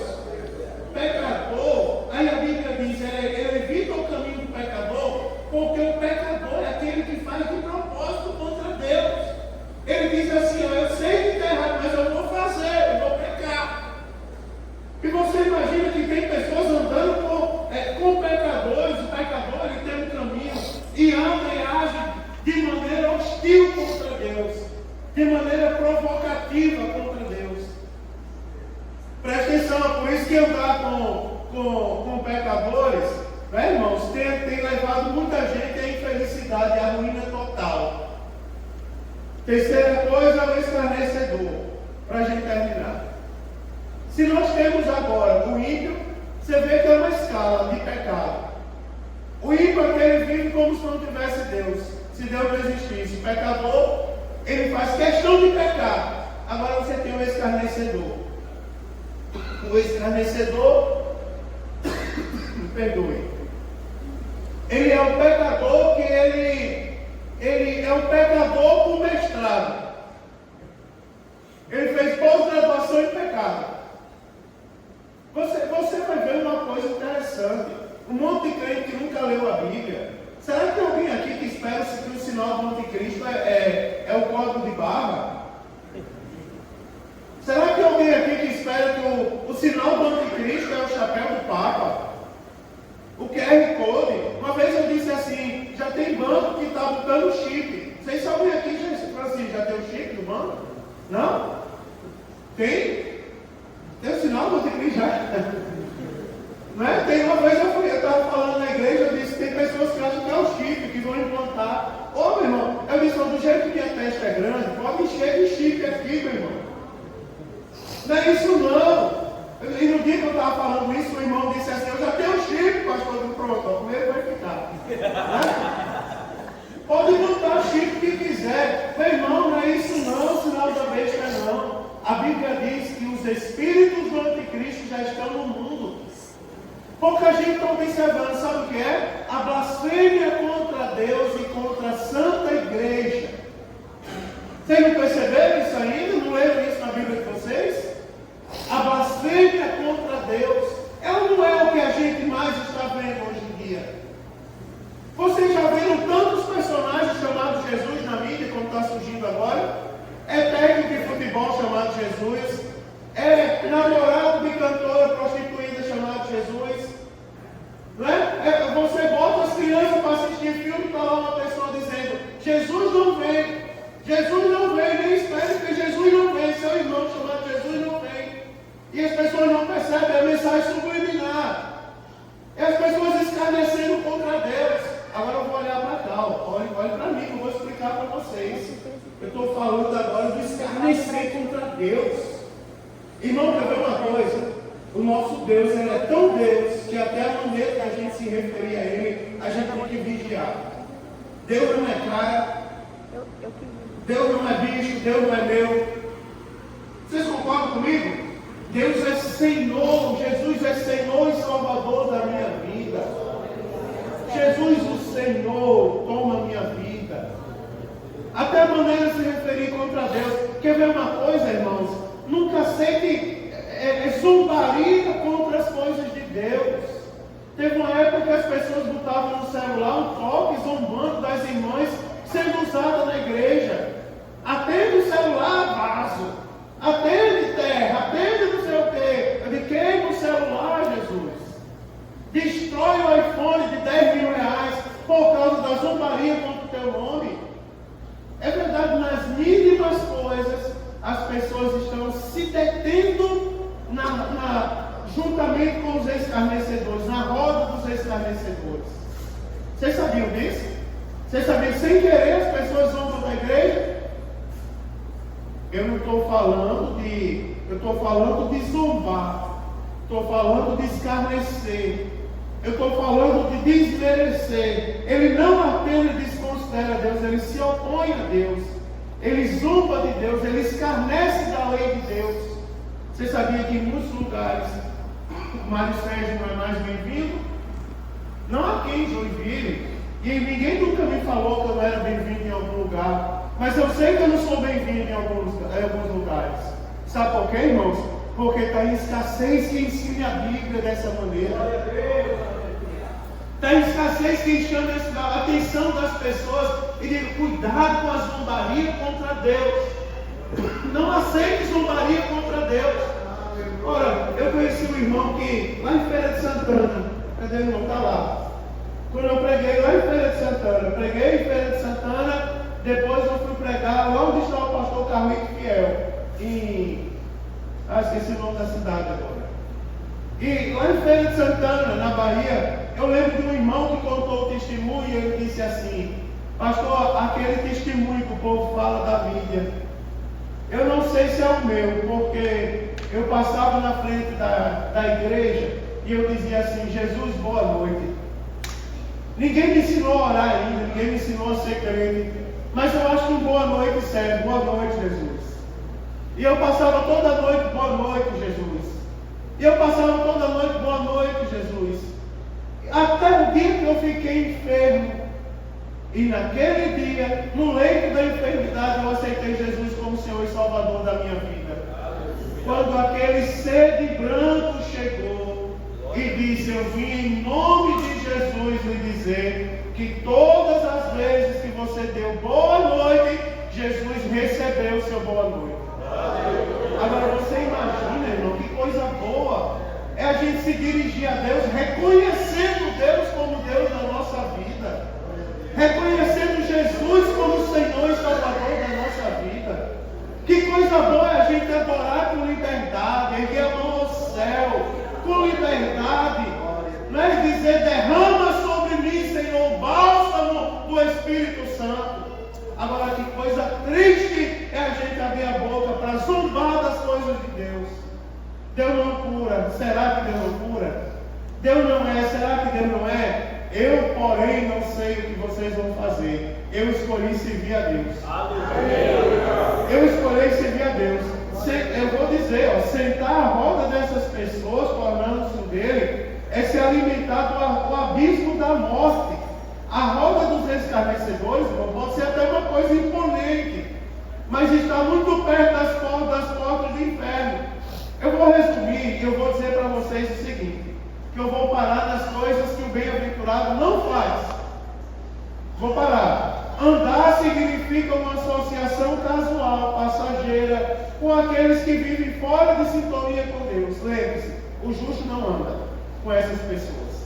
Pecador, aí a Bíblia diz, ele evita o caminho do pecador, porque o pecador é aquele que faz de propósito contra Deus. Ele diz assim, eu sei que está errado, mas eu vou fazer, eu vou pecar. E você imagina que tem pessoas andando com pecadores, o pecador ele tem um caminho, e anda e age de maneira hostil contra Deus, de maneira provocativa contra Deus. Presta atenção, por isso que andar com pecadores, né, irmãos, tem levado muita gente à infelicidade, à ruína total. Terceira coisa, o escarnecedor, para a gente terminar. Se nós temos agora o ímpio, você vê que é uma escala de pecado. O ímpio é que ele vive como se não tivesse Deus, se Deus não existisse. O pecador, ele faz questão de pecar. Agora você tem o escarnecedor. O escarnecedor, me perdoe, ele é um pecador que ele é um pecador com mestrado. Ele fez pós-graduação em pecado. Você vai ver uma coisa interessante. Um monte de crente que nunca leu a Bíblia. Será que tem alguém aqui que espera que o sinal do anticristo é o código de barra? Será que tem alguém aqui que espera que o sinal do anticristo é o chapéu do Papa? O QR Code? Uma vez eu disse assim, já tem banco que está botando chip. Vocês sabem aqui, já tem o chip do banco? Não? Tem? Tem o sinal do anticristo já? Não é? Tem uma vez eu estava falando na igreja, eu disse, tem pessoas que acham que é o chip, que vão implantar. Ô meu irmão, eu disse, do jeito que minha testa é grande, pode encher de chip aqui, meu irmão. Não é isso não. E no dia que eu estava falando isso, o irmão disse assim, eu já tenho chip, pastor, pronto, o primeiro vai ficar. Pode botar o chip que quiser. Meu irmão, não é isso não, o sinal da besta não. A Bíblia diz que os espíritos do anticristo já estão no mundo. Pouca gente está observando, sabe o que é? A blasfêmia contra Deus e contra a Santa Igreja. Vocês não perceberam isso ainda? Não leram isso na Bíblia de vocês? A blasfêmia contra Deus, ela não é o que a gente mais está vendo hoje em dia. Vocês já viram tantos personagens chamados Jesus na mídia, como está surgindo agora? É técnico de futebol chamado Jesus, é namorado de cantora prostituída chamado Jesus. Não é? Você bota as crianças para assistir filme e está lá uma pessoa dizendo: Jesus não vem, nem espere que Jesus não vem, seu irmão chamado Jesus não vem. E as pessoas não percebem a mensagem subliminar. E as pessoas escarnecendo contra Deus. Agora eu vou olhar para cá, olhe para mim, que eu vou explicar para vocês. Eu estou falando agora do escarnecer contra Deus. Irmão, quer ver uma coisa? O nosso Deus, ele é tão Deus, que até a maneira que a gente se referir a Ele, a gente tem que vigiar. Deus não é cara, Deus não é bicho, Deus não é meu. Vocês concordam comigo? Deus é Senhor, Jesus é Senhor e Salvador da minha vida. Jesus, o Senhor, toma a minha vida. Até a maneira de se referir contra Deus. Quer ver uma coisa, irmãos? Nunca aceite zombaria contra as coisas de Deus. Teve uma época que as pessoas botavam no celular um toque zombando das irmãs sendo usada na igreja. Atende o celular, vaso. Atende terra, atende não sei o quê. Eu queima o celular, Jesus. Destrói o iPhone de 10 mil reais por causa da zombaria contra o teu nome. É verdade, nas mínimas coisas as pessoas estão se detendo juntamente com os escarnecedores, na roda dos escarnecedores. Vocês sabiam disso? Vocês sabiam, sem querer as pessoas vão para a igreja? Eu não estou falando de... Eu estou falando de zombar. Estou falando de escarnecer. Eu estou falando de desmerecer. Ele não apenas desconsidera Deus, ele se opõe a Deus. Ele zomba de Deus, ele escarnece da lei de Deus. Você sabia que em muitos lugares o Mário Sérgio não é mais bem-vindo? Não aqui em Joinville. E ninguém nunca me falou que eu não era bem-vindo em algum lugar. Mas eu sei que eu não sou bem-vindo em alguns lugares. Sabe por quê, irmãos? Porque está em escassez que ensine a Bíblia dessa maneira. Está em escassez que chame a atenção das pessoas e diga: cuidado com a zombaria contra Deus. Não aceite zombaria contra Deus. Ora, eu conheci um irmão que, lá em Feira de Santana, cadê o irmão? Está lá. Quando eu preguei lá em Feira de Santana, preguei em Feira de Santana, depois eu fui pregar lá onde está o pastor Carlito Fiel, esqueci o nome da cidade agora. E lá em Feira de Santana, na Bahia, eu lembro de um irmão que contou o testemunho e ele disse assim: pastor, aquele testemunho que o povo fala da mídia, eu não sei se é o meu, porque eu passava na frente da igreja e eu dizia assim: Jesus, boa noite. Ninguém me ensinou a orar ainda, ninguém me ensinou a ser crente, mas eu acho que um boa noite serve. Boa noite, Jesus. E eu passava toda noite: boa noite, Jesus. E eu passava toda noite: boa noite, Jesus. Até o dia que eu fiquei enfermo. E naquele dia, no leito da enfermidade, eu aceitei Jesus como Senhor e Salvador da minha vida. Quando aquele ser de branco chegou e disse: eu vim em nome de Jesus lhe dizer que todas as vezes que você deu boa noite, Jesus recebeu o seu boa noite. Agora você imagina, irmão, que coisa boa é a gente se dirigir a Deus, reconhecendo Deus como Deus na nossa vida, reconhecendo Jesus como Senhor e Salvador da nossa vida. Que coisa boa é a gente adorar com liberdade, erguer a mão ao céu com liberdade, não é dizer: derrama sobre mim, Senhor, o bálsamo do Espírito Santo. Agora, que coisa triste é a gente abrir a boca para zombar das coisas de Deus. Deus não cura. Será que Deus não cura? Deus não é. Será que Deus não é? Eu, porém, não sei o que vocês vão fazer. Eu escolhi servir a Deus. Eu escolhi servir a Deus. Eu vou dizer, sentar à roda dessas pessoas, tornando-se um dele, é se alimentar do abismo da morte. A roda dos escarnecedores pode ser até uma coisa imponente, mas resumir, eu vou dizer para vocês o seguinte, que eu vou parar nas coisas que o bem-aventurado não faz. Vou parar. Andar significa uma associação casual, passageira, com aqueles que vivem fora de sintonia com Deus. Lembre-se, o justo não anda com essas pessoas.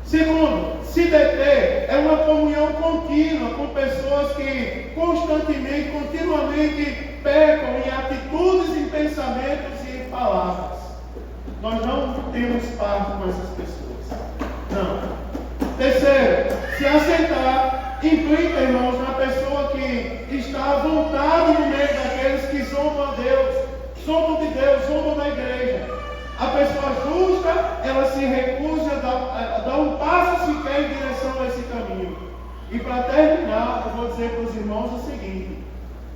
Segundo, se deter é uma comunhão contínua com pessoas que constantemente, continuamente pecam em atitudes, em pensamentos e em palavras. Nós não temos parte com essas pessoas. Não. Terceiro, se assentar implica, irmãos, na pessoa que está à vontade no meio daqueles que zombam a Deus, zombam de Deus, zombam da igreja. A pessoa justa, ela se recusa a dar um passo sequer em direção a esse caminho. E para terminar, eu vou dizer para os irmãos o seguinte: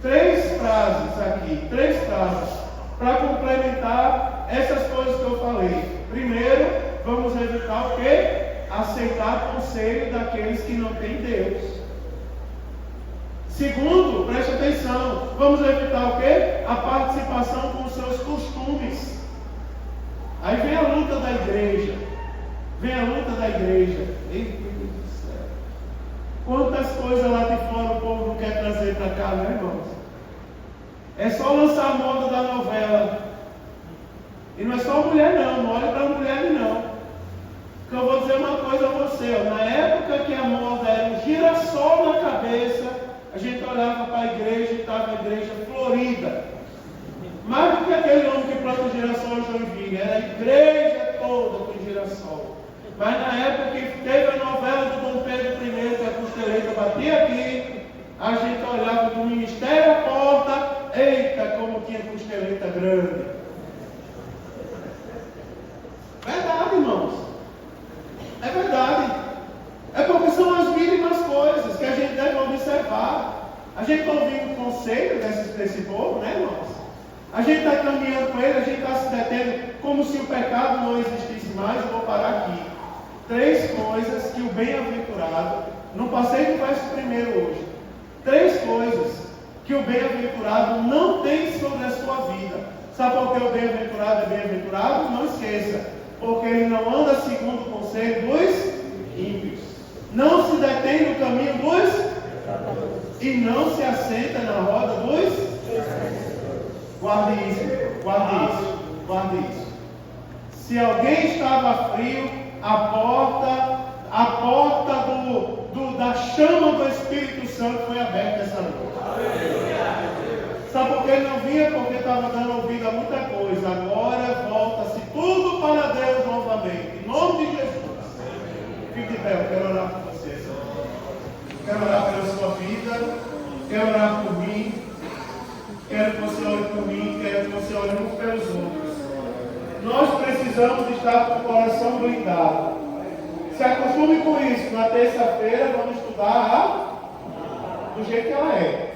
3 frases aqui, 3 frases, para complementar essas coisas que eu falei. Primeiro, vamos evitar o quê? Aceitar conselho daqueles que não têm Deus. Segundo, preste atenção, vamos evitar o quê? A participação com os seus costumes. Aí vem a luta da igreja. Vem a luta da igreja. Ei, meu Deus do céu. Quantas coisas lá de fora o povo não quer trazer para cá, né, irmãos? É só lançar a moda da novela. E não é só mulher não, não olha para a mulher não. Porque eu vou dizer uma coisa a você, ó, na época que a moda era um girassol na cabeça, a gente olhava para a igreja e estava a igreja florida. Mais do que aquele homem que planta girassol em Joinville, era a igreja toda com girassol. Mas na época que teve a novela do Dom Pedro I, que a costeleta batia aqui, a gente olhava do ministério à porta, eita, como tinha costeleta grande. Verdade, irmãos. É verdade. É porque são as mínimas coisas que a gente deve observar. A gente está ouvindo o conselho desse povo, né, irmãos? A gente está caminhando com ele, a gente está se detendo como se o pecado não existisse mais. Eu vou parar aqui. 3 coisas que o bem-aventurado, não passei do verso primeiro hoje. 3 coisas que o bem-aventurado não tem sobre a sua vida. Sabe por que o bem-aventurado é bem-aventurado? Não esqueça. Porque ele não anda segundo o conselho dos ímpios. Não se detém no caminho dos e não se assenta na roda dos. Guarde isso, guarde isso, guarde isso. Se alguém estava frio, a porta da chama do Espírito Santo foi aberta essa noite. Sabe por que ele não vinha? Porque estava dando ouvido a muita coisa. Agora volta-se tudo para Deus novamente. Em nome de Jesus. Fique de pé, eu quero orar por você, Senhor. Quero orar pela sua vida. Quero orar por mim. Quero que você ore por mim. Quero que você ore uns pelos outros. Nós precisamos estar com o coração blindado. Se acostume com isso. Na terça-feira vamos estudar do jeito que ela é.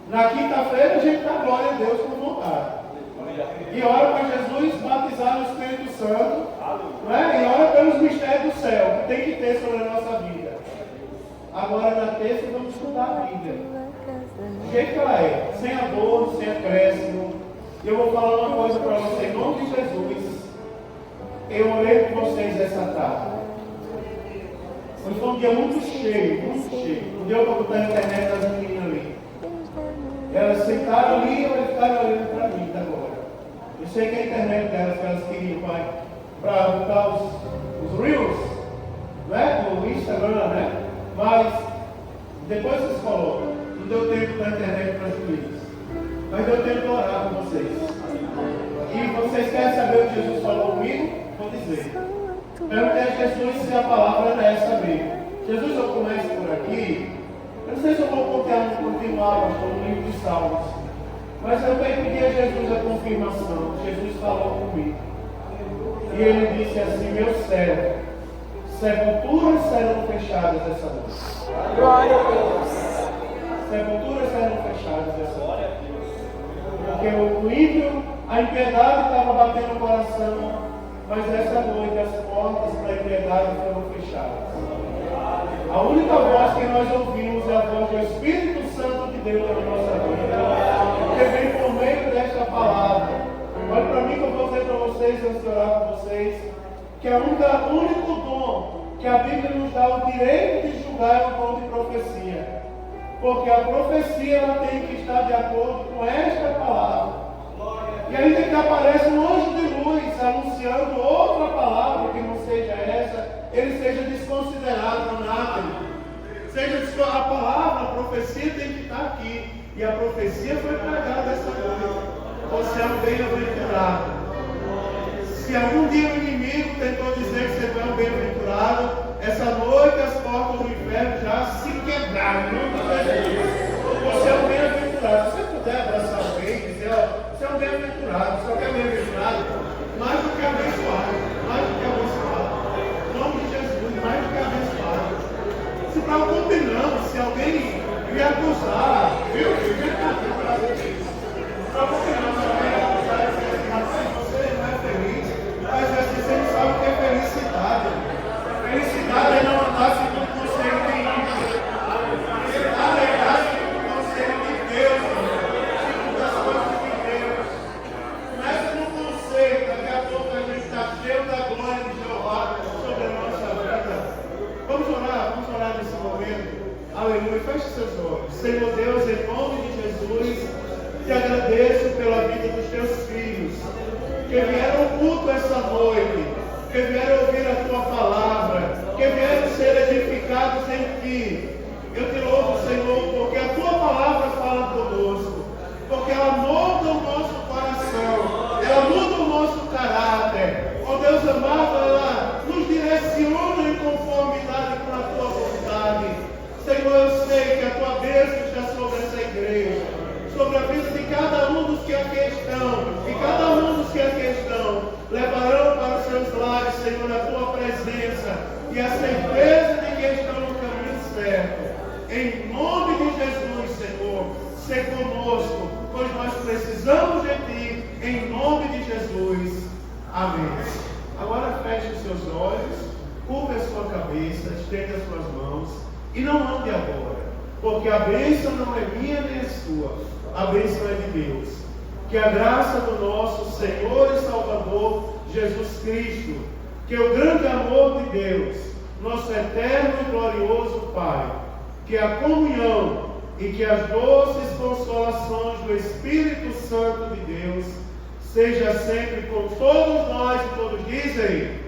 Na quinta-feira a gente dá glória a Deus com vontade. E ora para Jesus batizar no Espírito Santo. Não é? E ora pelos mistérios do céu, que tem que ter sobre a nossa vida. Agora na terça vamos estudar a Bíblia. Do jeito que ela é. Sem a dor, sem acréscimo. E eu vou falar uma coisa para você, em nome de Jesus. Eu orei por vocês essa tarde. Foi um dia muito cheio, muito cheio. Não deu para botar a internet das meninas ali. Elas sentaram ali e elas ficaram olhando para mim agora. Eu sei que a internet delas que elas queriam para botar os Reels, não é? No Instagram, né? Mas depois vocês colocam. Não deu tempo da internet para as meninas. Mas deu tempo de orar com vocês. E vocês querem saber o que Jesus falou comigo? Vou dizer. Perguntei a Jesus se a palavra era essa mesmo. Jesus, eu começo por aqui. Eu não sei se eu vou continuar, pastor, no livro dos Salmos. Mas eu pedi a Jesus a confirmação. Jesus falou comigo. E ele disse assim: meu servo, sepulturas serão fechadas essa noite. Glória a Deus. Sepulturas serão fechadas essa noite. Porque o ímpio, a impiedade estava batendo no coração. Mas essa noite as portas da impiedade foram fechadas. A única voz que nós ouvimos é a voz do Espírito Santo de Deus na nossa vida, que vem por meio desta palavra. Olha para mim que eu vou vou dizer para vocês, antes de orar com vocês, que o único dom que a Bíblia nos dá o direito de julgar é o dom de profecia. Porque a profecia ela tem que estar de acordo com esta palavra. E ainda que apareça um anjo de luz anunciando outra palavra que não seja essa, ele seja desconsiderado, anátema. A palavra, a profecia tem que estar aqui. E a profecia foi pregada dessa noite. Você é um bem-aventurado. Se algum dia o inimigo tentou dizer que você não é um bem-aventurado, essa noite as portas do inferno já se quebraram. Você é um bem-aventurado. Se você puder abraçar alguém e dizer, ó, você é um bem-aventurado, você é um bem-aventurado, mais do que abençoado, mais do que abençoado. Em nome de Jesus, mais do que abençoado. Se preocupe não, se alguém me acusar, viu? Preocupe não, se alguém me acusar e dizer assim, rapaz, você não é feliz, mas você não sabe o que é felicidade. Felicidade é não andar segundo o conselho de ímpio. Felicidade é andar segundo o conselho de Deus, segundo as coisas de Deus. Começa no conceito, daqui a pouco a gente está cheio da glória de Jeová sobre a nossa vida. Vamos orar nesse momento. Aleluia, feche seus olhos. Senhor Deus, em nome de Jesus, te agradeço pela vida dos teus filhos, que vieram ao culto essa noite, que vieram ouvir a tua palavra, que vieram ser edificados em ti. Eu te louvo, Senhor, porque a tua palavra fala conosco, porque ela molda o nosso coração, ela muda o nosso caráter. Ó Deus amado, ela nos direciona em conformidade com a tua vontade. Senhor, eu sei que a tua bênção está sobre essa igreja, sobre a vida de cada um dos que aqui estão, e cada um dos que aqui estão levarão para os seus lares, Senhor, a tua presença e a certeza de que estão no caminho certo. Em nome de Jesus, Senhor, se conosco, pois nós precisamos de ti, em nome de Jesus. Amém. Agora feche os seus olhos, curva a sua cabeça, estenda as suas mãos e não ande agora, porque a bênção não é minha nem é sua, a bênção é de Deus. Que a graça do nosso Senhor e Salvador Jesus Cristo, que o grande amor de Deus, nosso eterno e glorioso Pai, que a comunhão e que as doces consolações do Espírito Santo de Deus seja sempre com todos nós, e todos dizem